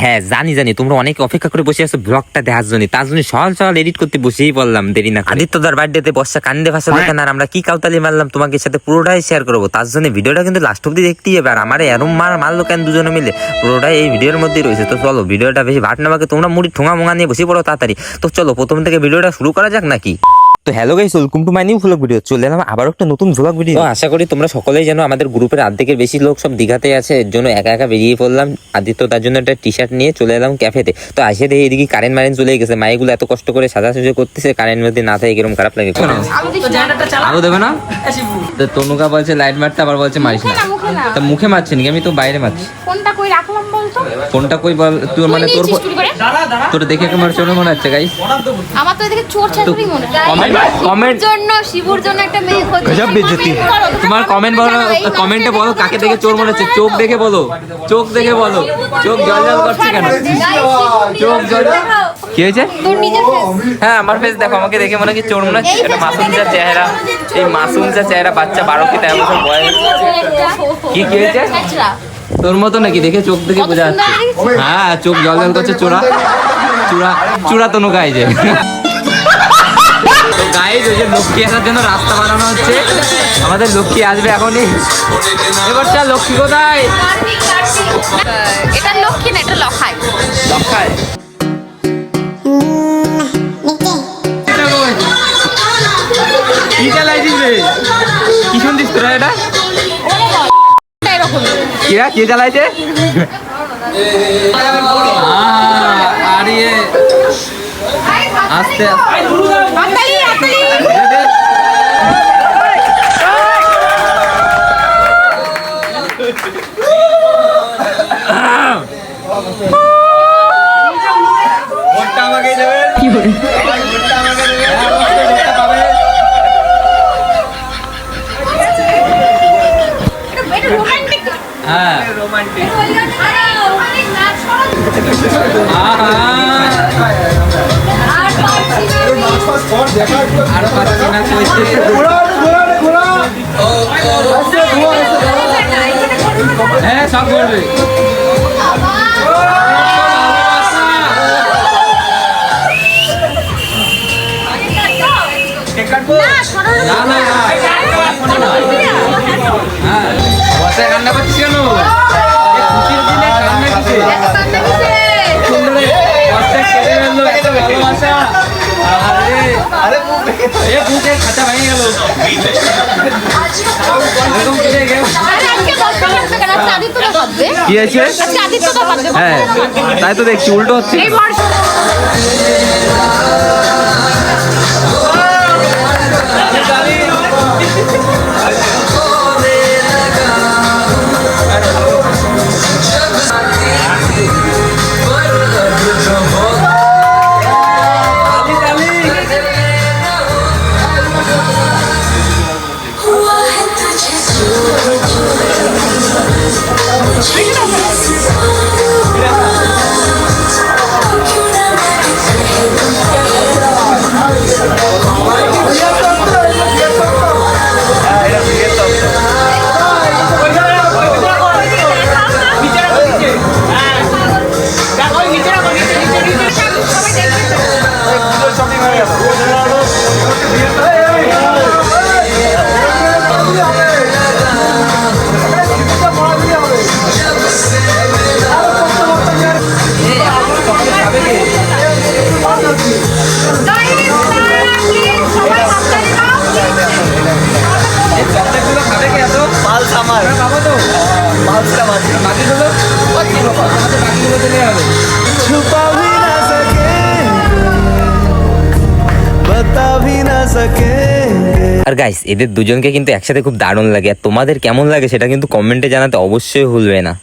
হ্যাঁ জানি তোমরা অনেক অপেক্ষা করে বসে আছো ব্লগটা দেখার জন্য, তার জন্য সকাল এডিট করতে বসেই পড়লাম দেরি না। আদিত্যদার বার্থডেতে বর্ষা কান্দে ভাষা দেখেন আর আমরা কি কাউতালি মারলাম তোমাকে সাথে পুরোটাই শেয়ার করবো, তার জন্য ভিডিওটা কিন্তু লাস্ট অব্দি দেখতেই হবে। আর আমার এরম মারলো কেন দুজনে মিলে পুরোটাই এই ভিডিওর মধ্যেই রয়েছে। তো চলো ভিডিওটা বেশি ভাট নেওয়াকে তোমরা মুড়ি ঠোঙা মোঙা নিয়ে বসে পড়ো তাড়াতাড়ি। তো চলো প্রথম থেকে ভিডিওটা শুরু করা যাক নাকি। তো hello guys, welcome to my new vlog video. চলে এলাম আবার একটা নতুন ভ্লগ ভিডিও। আশা করি তোমরা সকলেই জানো আমাদের গ্রুপের অর্ধেকের বেশি লোক সব দীঘাতে আছে, এর জন্য একা বেরিয়ে পড়লাম। আদিত্য তার জন্য একটা টি শার্ট নিয়ে চলে এলাম ক্যাফেতে। তো আসে দেখি এদিকে কারেন্ট চলে গেছে, মাইগুলো এত কষ্ট করে সাজাসাজি করতেছে, কারেন্ট মধ্যে না থাকে কিরকম খারাপ লাগে। আলু দেবে না? তো তনুকা বলছে লাইট মারতে, আবার বলছে মারিস না। তা মুখে মারছে নাকি? আমি তো বাইরে মারছি। ফোনটা কই রাখলাম বলতো? ফোনটা কই বল তুই, মানে তোর দেখে কেমন চোর মনে হচ্ছে গাইস? আমার তো এদিকে চোর ছাড়বি মনে হয়। কমেন্ট জন্য শিবুর জন্য একটা মেয়ে খোঁজ। গজব বেইজ্জতি। তোমার কমেন্ট বলো, কমেন্টে বলো কাকে দেখে চোর মনে হচ্ছে। চোখ দেখে বলো, চোখ দেখে বলো। চোখ জল করছে কেন? চোখ জল কি হয়েছে? তোর নিজের ফেস। হ্যাঁ আমার ফেস দেখো, আমাকে দেখে মনে কি চোর মনে হচ্ছে? এটা মাসুম যা চেহারা, এই মাসুম যা চেহারা, বাচ্চা 12 কি 13 বছর বয়স। কি হয়েছে? তোর মতো নাকি দেখে? চোখ দেখে বোঝা যাচ্ছে। হ্যাঁ চোখ জল করছে। চোরা তো নুকাই যে। তো গাইস ওই যে লক্ষ্মী আসার জন্য রাস্তা বানানো হচ্ছে, আমাদের লক্ষ্মী আসবে এখনই। এবার চল লক্ষ্মী কোথায়? এটা লক্ষ্মী না, এটা লখাই। লক্ষায় কি চালাইছিস রে? কি শুনছিস তোরা? এটা কিরা কে চালাইছে? আরে আস্তে হ্যাঁ রোমান্টিক। হ্যাঁ সব করবে। কান্না করছিস কেন? খুশির দিনে কান্না কিসে? খাতা ভেঙে গেল। কি আছে? হ্যাঁ তাই তো দেখছি উল্টো হচ্ছে। আর গাইস এদের দুজনকে কিন্তু একসাথে খুব দারুণ লাগে। আর তোমাদের কেমন লাগে সেটা কিন্তু কমেন্টে জানাতে অবশ্যই ভুলবে না।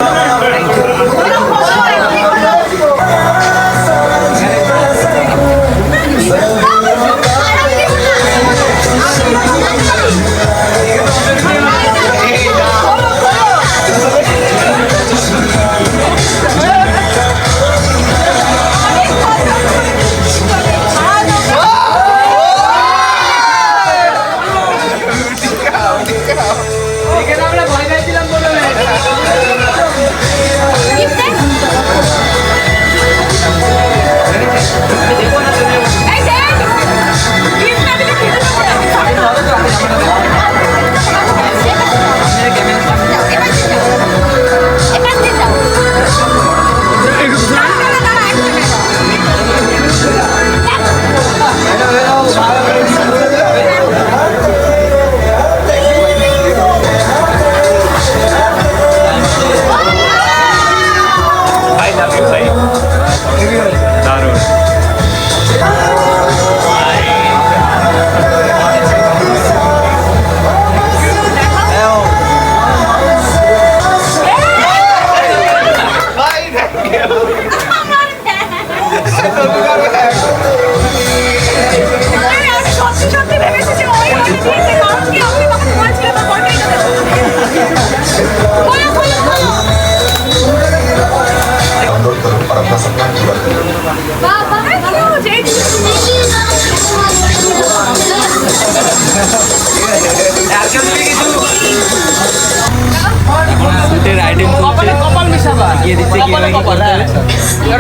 গিয়ে দিচ্ছে কিভাবে কি করতে হবে।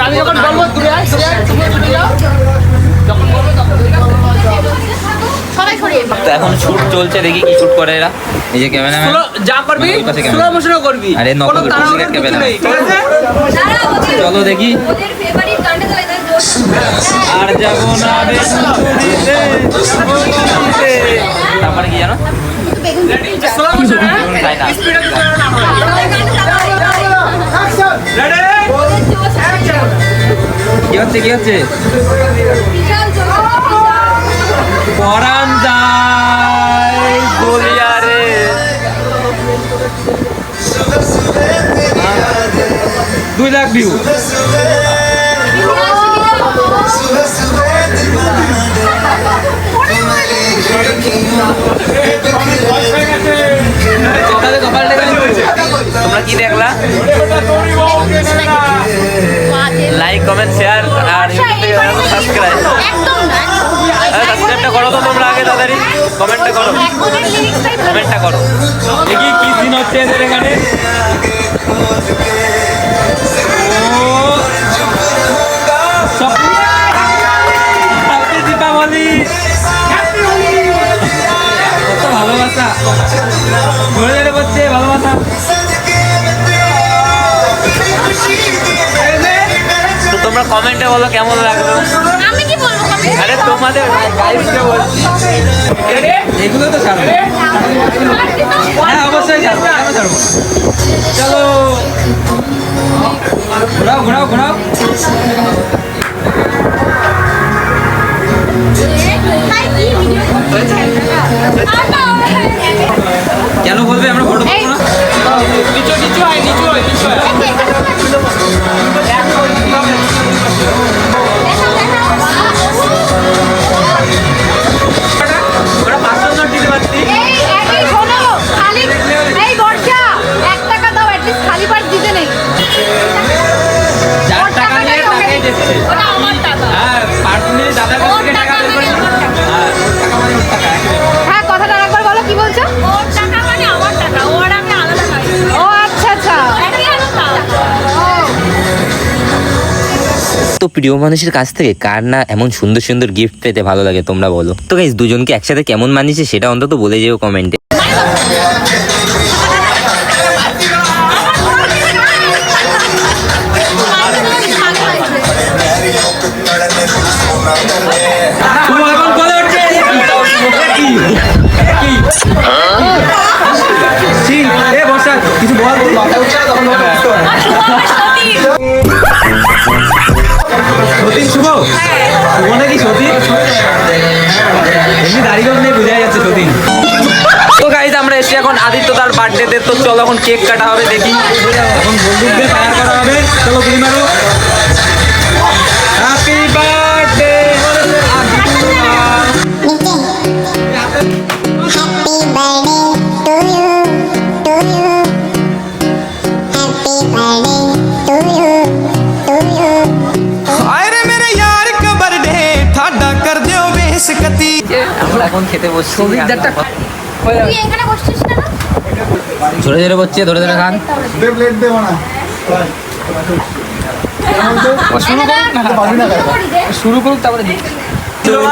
আমি যখন বলবো দূরে আয়, দূরে আয়, তুমি ছুটে যাও। যখন বলবো তখন সবাই সরিয়ে দাও। তো এখন শুট চলছে, দেখি কি শুট করে এরা। এই যে ক্যামেরাম্যান যা করবি ওই পাশে স্লো মোশনে করবি। আরে নকল কোনো তাড়াহুড়ো ডুপ্লিকেট কিছু ক্যামেরা। নেই, ঠিক আছে? দাঁড়াও, চলো দেখি। ওদের ফেভারিট গানটা তো এদের জোর। আর যাবো না রে ছুটিতে, তারপরে কি জানো? স্লো মোশনে তাই না। স্পিডে কিছু না হয়। রেডি? ওদের জোর আছে। কি হচ্ছে কি হচ্ছে? বিশাল জোর আছে, বিশাল। পরান যায় বলিয়া রে। 2 লাখ ভিউ। তোমরা কি দেখলা? লাইক কমেন্ট শেয়ার আর সাবস্ক্রাইব। একদম না। সাবস্ক্রাইবটা করো তো তোমরা আগে তাড়াতাড়ি, কমেন্টটা করো, এখনের লিরিক্সটাই ভালো। কমেন্টটা করো। দেখি কি দিন হচ্ছে এদের এখানে। হ্যাপি দীপাবলি। কত ভালোবাসা ঘুরে যেতে করছে, ভালোবাসা। তো তোমরা কমেন্টে বলো কেমন লাগলো। আমি কি বলবো? আরে তোমাদের গাইডকে বলছি, এগুলো তো ছাড়বো। হ্যাঁ অবশ্যই ছাড়বো, কেন ছাড়বো। চলো ঘোরাও ঘোরাও ঘোরাও। কেন বলবে আমরা ফটো করবো না? নিচু নিচু আয়, নিচু আয়, নিচু আয়। ওরা 500 নোট দিতে পারতি। যার টাকা নিয়ে তাকেই দিচ্ছে। হ্যাঁ পার্সোনালি দাদার কাছ থেকে টাকা বের করে নিও। হ্যাঁ টাকা মানে ওর টাকা। হ্যাঁ, কথাটা আরেকবার বলো, কি বলছো? ও আচ্ছা আচ্ছা। তো প্রিয় মানুষের কাছ থেকে কার না এমন সুন্দর সুন্দর গিফট পেতে ভালো লাগে তোমরা বলো তো গাইস। দুজনকে একসাথে কেমন মানিয়েছে সেটা অন্তত বলে যেও কমেন্টে। কিছু বল। সতীন শুভ, শুভ নাকি সতীন? এমনি দাড়ি নেই, বোঝাই যাচ্ছে সতীন। তো গাইজ আমরা এসে এখন আদিত্য তার বার্থডেতে, তো চলো এখন কেক কাটা হবে, দেখি এখন বন্দুকদের ফায়ার করা হবে। চলো গুলি মারো। হ্যাপি বার্থডে আরে মেরে यार का बर्थडे ঠাডা কর দিও বেশকতি। আমরা এখন খেতে বসছি। তুই এখানে বসছিস না? ধরে ধরে বসছে, ধরে ধরে খান। শুরু করুক তারপরে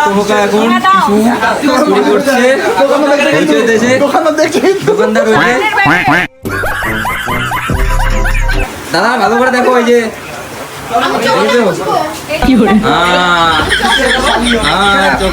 প্রভোকা এখন কিছু চুরি করছে, হইচই হইতেছে, দোকানদার রয়েছে। দাদা ভালো করে দেখো, ওই যে আমি চোখে বসবো। চোখ